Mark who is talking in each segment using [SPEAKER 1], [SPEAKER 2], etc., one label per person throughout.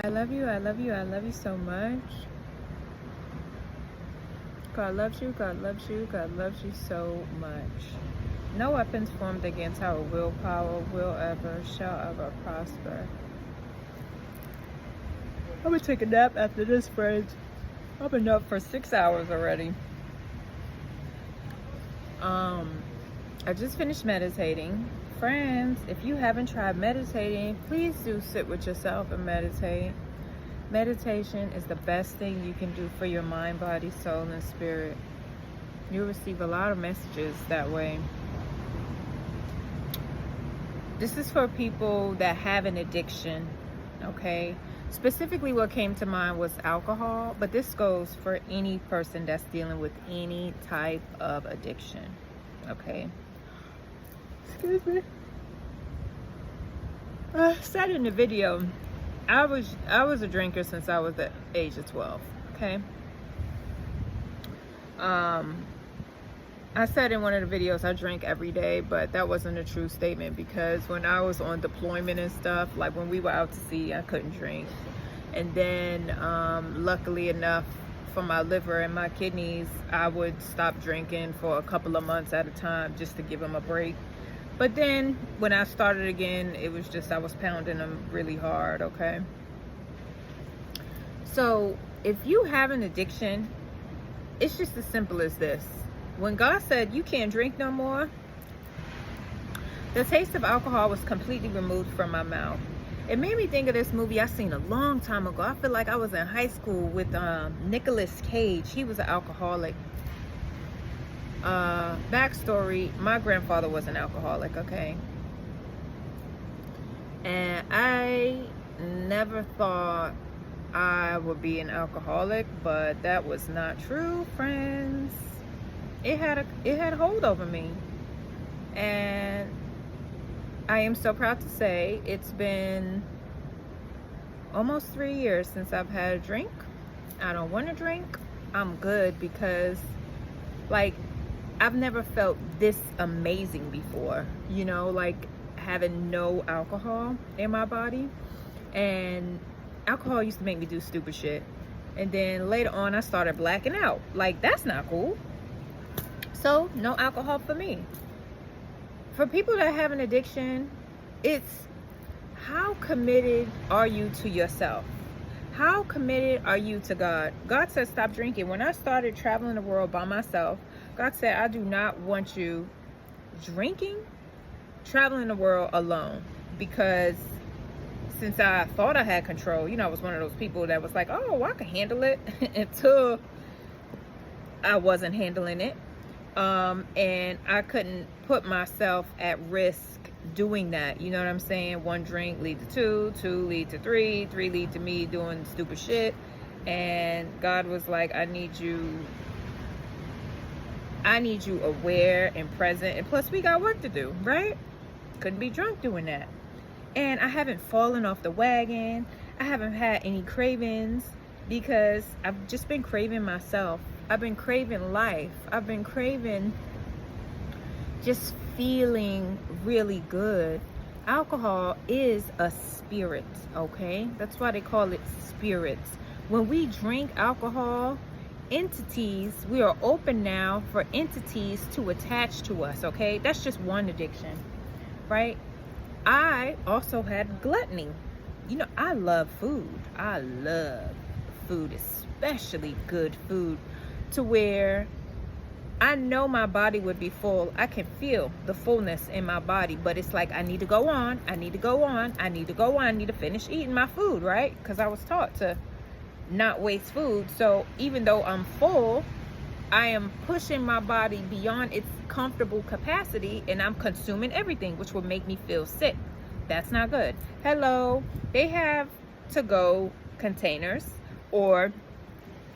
[SPEAKER 1] I love you, I love you, I love you so much. God loves you, God loves you, God loves you so much. No weapons formed against our willpower will ever, shall ever prosper. I'm gonna take a nap after this, friends. I've been up for 6 hours already. I just finished meditating. Friends, if you haven't tried meditating, please do sit with yourself and meditate. Meditation is the best thing you can do for your mind, body, soul, and spirit. You'll receive a lot of messages that way. This is for people that have an addiction, okay? Specifically, what came to mind was alcohol, but this goes for any person that's dealing with any type of addiction, okay? Excuse me. I said in the video, I was a drinker since I was the age of 12, okay? I said in one of the videos I drank every day, but that wasn't a true statement, because when I was on deployment and stuff, like when we were out to sea, I couldn't drink. And then luckily enough for my liver and my kidneys, I would stop drinking for a couple of months at a time just to give them a break. But then when I started again, it was just I was pounding them really hard, okay? So if you have an addiction, it's just as simple as this. When God said you can't drink no more, the taste of alcohol was completely removed from my mouth. It made me think of this movie I seen a long time ago. I feel like I was in high school with Nicolas Cage. He was an alcoholic. Backstory, my grandfather was an alcoholic, okay? And I never thought I would be an alcoholic, but that was not true, friends. It had a hold over me. And I am so proud to say it's been almost 3 years since I've had a drink. I don't want to drink. I'm good, because like I've never felt this amazing before, you know, like having no alcohol in my body. And alcohol used to make me do stupid shit. And then later on I started blacking out. Like, that's not cool. So no alcohol for me. For people that have an addiction, it's how committed are you to yourself? How committed are you to God? God said stop drinking. When I started traveling the world by myself, God said, I do not want you drinking, traveling the world alone. Because since I thought I had control, you know, I was one of those people that was like, oh, I can handle it, until I wasn't handling it. And I couldn't put myself at risk doing that. You know what I'm saying? One drink lead to two, two lead to three lead to me doing stupid shit. And God was like, I need you aware and present. And plus we got work to do, right? Couldn't be drunk doing that. And I haven't fallen off the wagon. I haven't had any cravings, because I've just been craving myself. I've been craving life. I've been craving just feeling really good. Alcohol is a spirit, okay? That's why they call it spirits. When we drink alcohol, entities, we are open now for entities to attach to us, okay? That's just one addiction, right? I also had gluttony. You know, I love food. I love food, especially good food, to where I know my body would be full. I can feel the fullness in my body, but it's like I need to go on. I need to go on. I need to go on. I need to finish eating my food, right? Because I was taught to not waste food. So even though I'm full, I am pushing my body beyond its comfortable capacity, and I'm consuming everything, which will make me feel sick. That's not good. Hello, they have to-go containers, or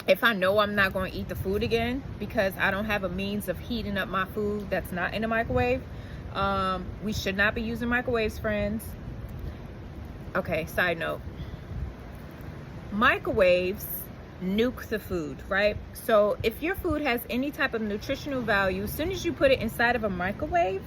[SPEAKER 1] if I know I'm not going to eat the food again because I don't have a means of heating up my food that's not in the microwave, we should not be using microwaves, friends. Okay, side note. Microwaves nuke the food, right? So if your food has any type of nutritional value, as soon as you put it inside of a microwave,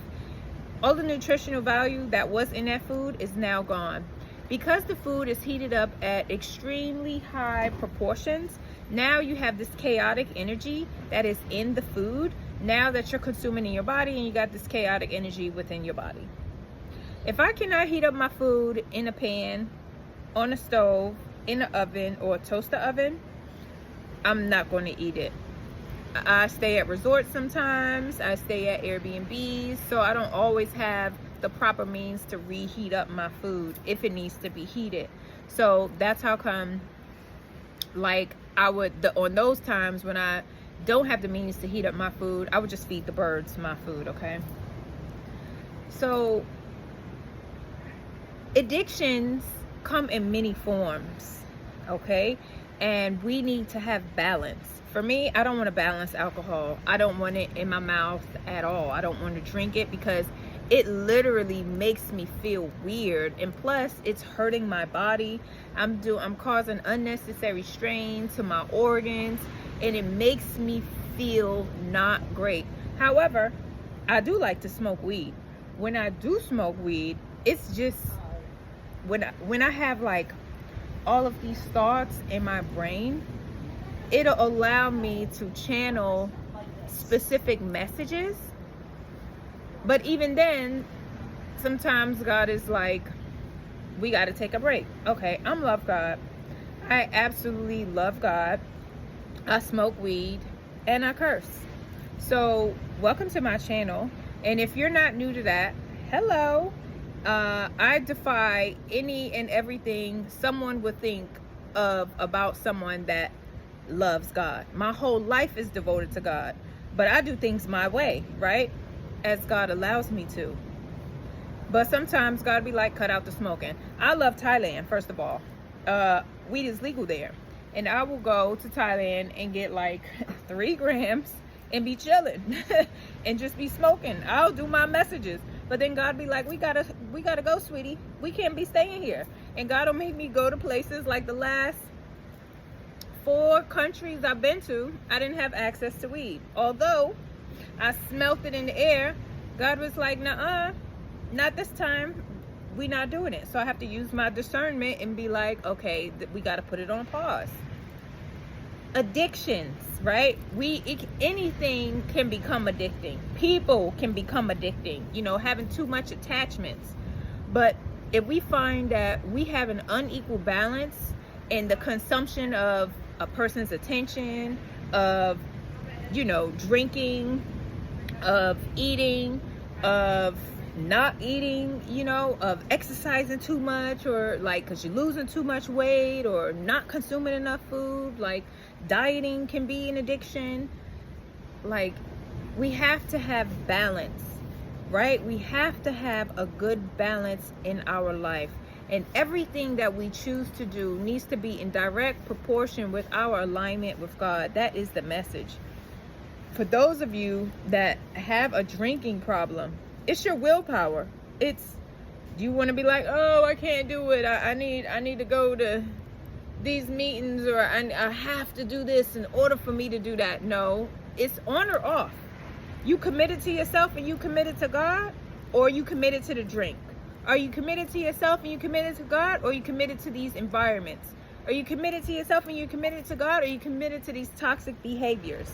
[SPEAKER 1] all the nutritional value that was in that food is now gone. Because the food is heated up at extremely high proportions, now you have this chaotic energy that is in the food now that you're consuming in your body, and you got this chaotic energy within your body. If I cannot heat up my food in a pan, on a stove, in an oven, or a toaster oven, I'm not going to eat it. I stay at resorts sometimes, I stay at Airbnbs, so I don't always have the proper means to reheat up my food if it needs to be heated. So that's how come, like, on those times when I don't have the means to heat up my food, I would just feed the birds my food, okay? So addictions come in many forms, okay? And we need to have balance. For me, I don't want to balance alcohol. I don't want it in my mouth at all. I don't want to drink it because it literally makes me feel weird, and plus it's hurting my body. I'm causing unnecessary strain to my organs, and it makes me feel not great. However, I do like to smoke weed. When I do smoke weed, it's just when I have like all of these thoughts in my brain, it'll allow me to channel specific messages. But even then, sometimes God is like, we got to take a break. Okay, I'm love God. I absolutely love God. I smoke weed and I curse. So welcome to my channel. And if you're not new to that, hello. I defy any and everything someone would think of about someone that loves God. My whole life is devoted to God, but I do things my way, right? As God allows me to. But sometimes God be like, cut out the smoking. I love Thailand, first of all. Weed is legal there. And I will go to Thailand and get like 3 grams and be chilling and just be smoking. I'll do my messages. But then God be like, we gotta go, sweetie. We can't be staying here. And God will make me go to places like the last 4 countries I've been to, I didn't have access to weed. Although I smelt it in the air, God was like, nuh-uh, not this time. We not doing it. So I have to use my discernment and be like, okay, we got to put it on pause. Addictions, right? Anything can become addicting. People can become addicting, having too much attachments. But if we find that we have an unequal balance in the consumption of a person's attention, of drinking, of eating, of not eating, of exercising too much, or like because you're losing too much weight, or not consuming enough food, like dieting can be an addiction. Like, we have to have balance, right? We have to have a good balance in our life. And everything that we choose to do needs to be in direct proportion with our alignment with God. That is the message. For those of you that have a drinking problem, it's your willpower. Do you want to be like, oh, I can't do it. I need to go to these meetings, or I have to do this in order for me to do that. No, it's on or off. You committed to yourself and you committed to God, or you committed to the drink? Are you committed to yourself and you committed to God, or are you committed to these environments? Are you committed to yourself and you committed to God, or are you committed to these toxic behaviors?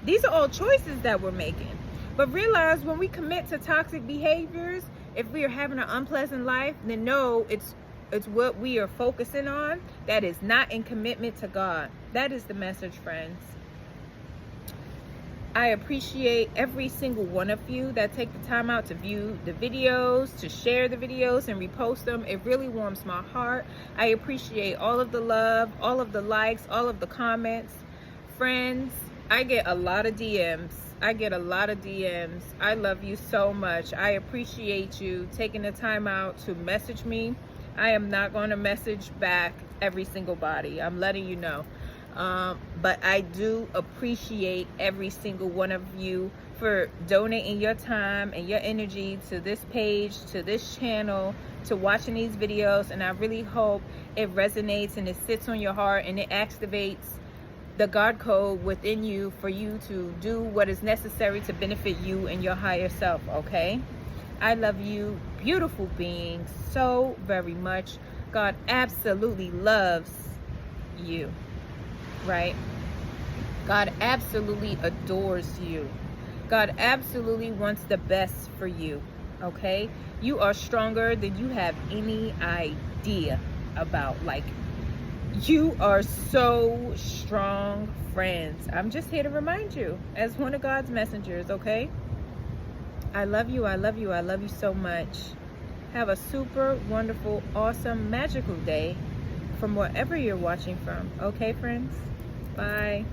[SPEAKER 1] These are all choices that we're making. But realize, when we commit to toxic behaviors, if we are having an unpleasant life, then no, it's what we are focusing on that is not in commitment to God. That is the message, friends. I appreciate every single one of you that take the time out to view the videos, to share the videos and repost them. It really warms my heart. I appreciate all of the love, all of the likes, all of the comments. Friends, I get a lot of DMs. I love you so much. I appreciate you taking the time out to message me. I am not going to message back every single body. I'm letting you know. But I do appreciate every single one of you for donating your time and your energy to this page, to this channel, to watching these videos. And I really hope it resonates and it sits on your heart and it activates the God code within you for you to do what is necessary to benefit you and your higher self, okay? I love you, beautiful beings, so very much. God absolutely loves you, right? God absolutely adores you. God absolutely wants the best for you, okay? You are stronger than you have any idea about. Like, you are so strong, friends. I'm just here to remind you as one of God's messengers, okay? I love you, I love you, I love you so much. Have a super wonderful, awesome, magical day from wherever you're watching from. Okay, friends? Bye.